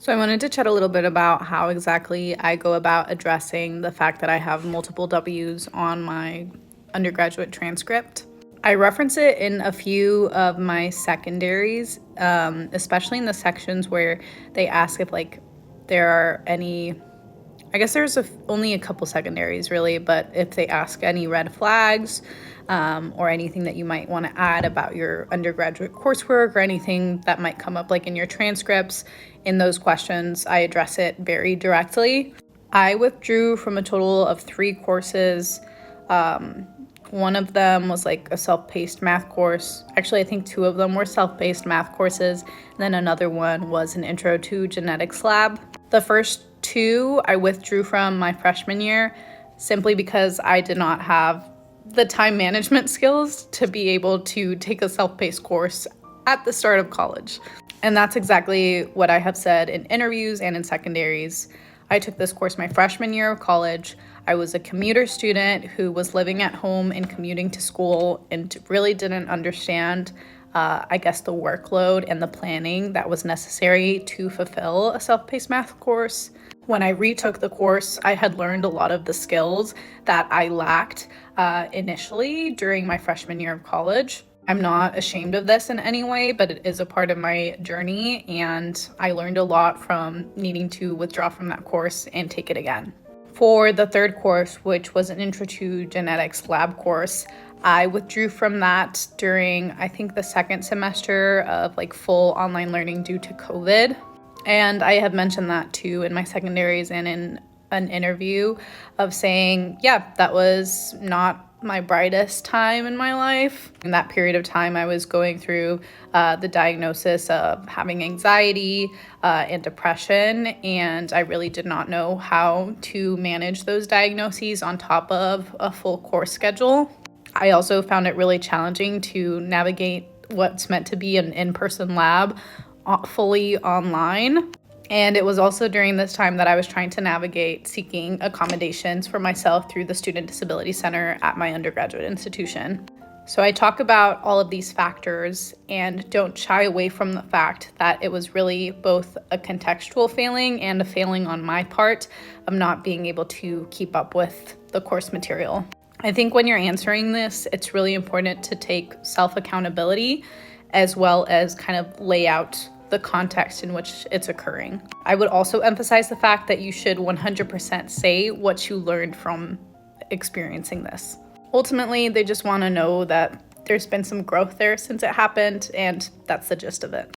So I wanted to chat a little bit about how exactly I go about addressing the fact that I have multiple W's on my undergraduate transcript. I reference it in a few of my secondaries, especially in the sections where they ask if there are any. I guess there's only a couple secondaries really, but if they ask any red flags or anything that you might want to add about your undergraduate coursework or anything that might come up like in your transcripts, in those questions, I address it very directly. I withdrew from a total of 3 courses. One of them was like a self-paced math course. Actually, I think 2 of them were self-paced math courses. And then another one was an intro to genetics lab. The first 2 I withdrew from my freshman year simply because I did not have the time management skills to be able to take a self-paced course at the start of college. And that's exactly what I have said in interviews and in secondaries. I took this course my freshman year of college. I was a commuter student who was living at home and commuting to school and really didn't understand, the workload and the planning that was necessary to fulfill a self-paced math course. When I retook the course, I had learned a lot of the skills that I lacked initially during my freshman year of college. I'm not ashamed of this in any way, but it is a part of my journey, and I learned a lot from needing to withdraw from that course and take it again. For the third course, which was an Intro to Genetics lab course, I withdrew from that during, I think, the second semester of full online learning due to COVID. And I have mentioned that too in my secondaries and in an interview of saying, yeah, that was not my brightest time in my life. In that period of time, I was going through the diagnosis of having anxiety and depression, and I really did not know how to manage those diagnoses on top of a full course schedule. I also found it really challenging to navigate what's meant to be an in-person lab fully online. And it was also during this time that I was trying to navigate seeking accommodations for myself through the Student Disability Center at my undergraduate institution. So I talk about all of these factors and don't shy away from the fact that it was really both a contextual failing and a failing on my part of not being able to keep up with the course material. I think when you're answering this, it's really important to take self-accountability as well as kind of lay out the context in which it's occurring. I would also emphasize the fact that you should 100% say what you learned from experiencing this. Ultimately, they just want to know that there's been some growth there since it happened, and that's the gist of it.